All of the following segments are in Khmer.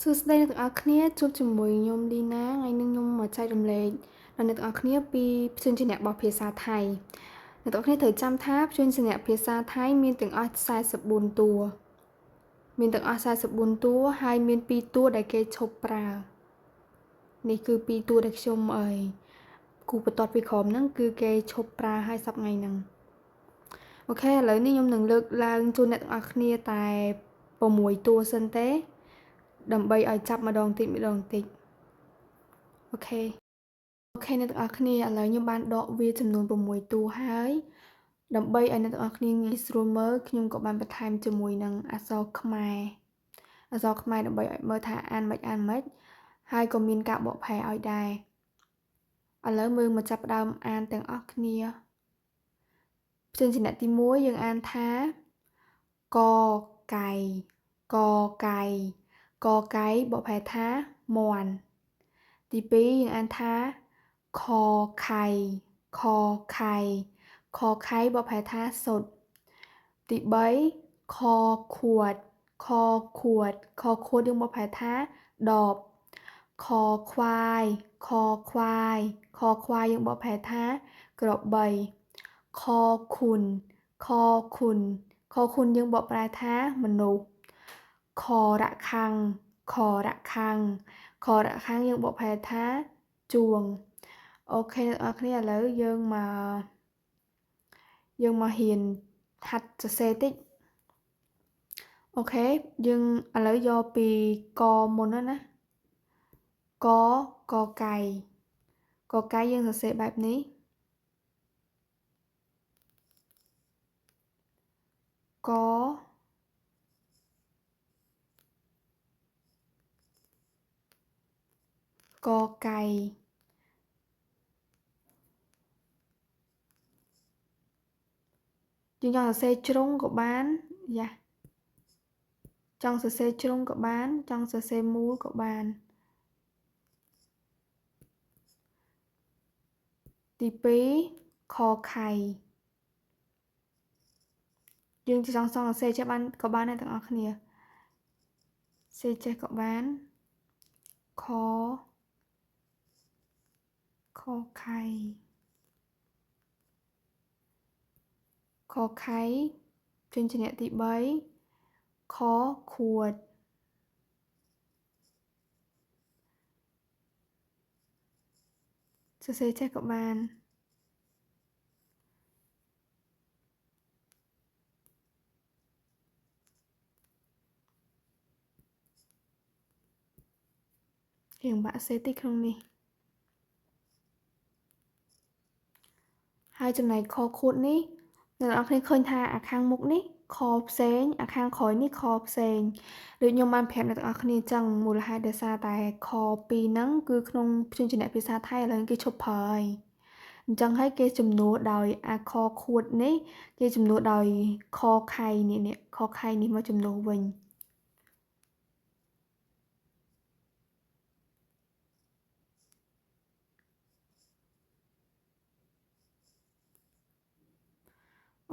សួស្តីអ្នកទាំងអស់គ្នាជួបជាមួយខ្ញុំលីណាថ្ងៃនេះខ្ញុំមកចែករំលែកដល់អ្នកទាំងអស់គ្នាពីព្យញ្ជនៈរបស់ភាសាថៃអ្នកទាំងអស់គ្នាត្រូវចាំថាព្យញ្ជនៈភាសាថៃមានទាំងអស់44តួមានទាំងអស់44តួហើយមាន2តួដែលគេឈប់ប្រើនេះគឺ2តួដែលខ្ញុំគូបន្ទាត់ពីក្រោមហ្នឹងគឺគេឈប់ប្រើហើយសប្តាហ៍ហ្នឹងអូខេឥឡូវនេះខ្ញុំនឹងលើកឡើងជូនអ្នកទាំងអស់គ្នាតែ6តួសិនទេដើម្បីឲ្យចាប់ម្ដងតិចម្ដងតិចអូខេអ្នកទាំងអស់គ្នាឥឡូវខ្ញុំបានដកវាចំនួន6តួហើយដើម្បីឲ្យអ្នកទាំងអស់គ្នាងាយស្រួលមើលខ្ញុំក៏បានបន្ថែមជាមួយនឹងអក្សរខ្មែរដើម្បីឲ្យមើលថាអានមិនហើយក៏មានការបកប្រែឲ្យដែរឥឡូវមើលមកចាប់ផ្ដើមអានទាំងអស់គ្នាព្យញ្ជនៈទី1យើងអានថាកកៃកកៃកកៃបកប្រែថាមាន់ទី2យើងអានថាខខៃខខៃខខៃបកប្រែថាសុទ្ធទី3ខខួដខខួដខខួដយើងបកប្រែថាដបខខ្វាយខខ្វាយខខ្វាយយើងបកប្រែថាក្របីខខុនខខុនខខុនយើងបកប្រែថាមនុស្សខរខាំងខរខាំងខរខាំងយើងបកប្រែថាជួងអូខេអ្នកនរគ្នាឥឡូវយើងមកហ៊ានហាត់សរសេរតិចអូខេយើងឥឡូវយកពីកមុនណាកកៃកកៃយើងសរសេរបែបនេះកកៃយើងចង់សរសេរជ្រុងក៏បានយ៉ាចង់សរសេរជ្រុងក៏បានចង់សរសេរមូលក៏បានទី2ខខៃយើងចង់សរសេរចេះបានក៏បានដែរទាំងអស់គ្នាសេចេះក៏បានខខៃខខៃព្យញ្ជនៈទី3ខខួដសរសេរចេះក៏បានរៀងបាក់សេតិចក្នុងនេះហើយចំណែកខខួដនេះអ្នកនរគ្នាឃើញថាអាខាងមុខនេះខផ្សេងអាខាងក្រោយនេះខផ្សេងដូចខ្ញុំបានប្រាប់អ្នកទាំងអស់គ្នាចឹងមូលហេតុដោយសារតែខ2ហ្នឹងគឺក្នុងព្យញ្ជនៈភាសាថៃឥឡូវគេឈប់ប្រើហើយអញ្ចឹងហើយគេជំនួសដោយអាខខួដនេះគេជំនួសដោយខខៃនេះខខៃនេះមកជំនួសវិញ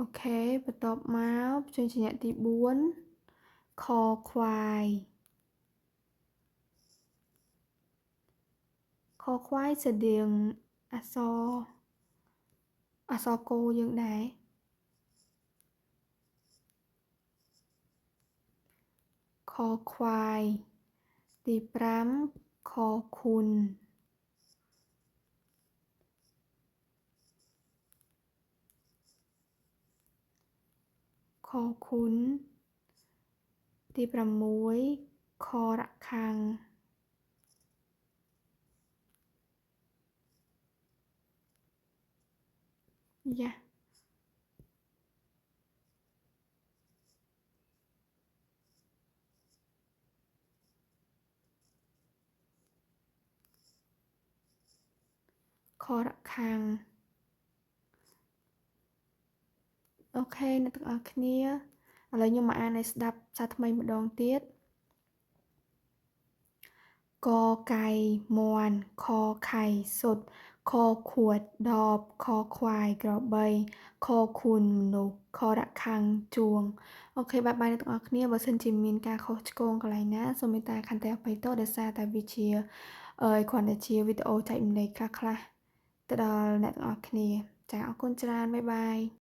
អូខេបន្ទាប់មកព្យញ្ជនៈទី4ខខ្វាយខខ្វាយស្តៀងអក្សរកូយើងដែរខខ្វាយទី5ខខុនខខុនទី6ខរខាំងយ៉ាខរខាំងអូខេអ្នកទាំងអស់គ្នាឥឡូវខ្ញុំមកអានឲ្យស្ដាប់សារថ្មីម្ដងទៀតកកៃមាន់ខខៃសុទ្ធ ខខួดដបខខ្វាយក្របីខខួនមនុស្សខរខាំងជួងអូខេបាយបាយអ្នកទាំងអស់គ្នាបើសិនជាមានការខុសឆ្គងកន្លែងណាសូមមេត្តាខន្តីអភ័យទោសដោយសារតែវាជាគ្រាន់តែជាវីដេអូចែករំលែកខ្លះៗទៅដល់អ្នកទាំងអស់គ្នាចាអរគុណច្រើនបាយបាយ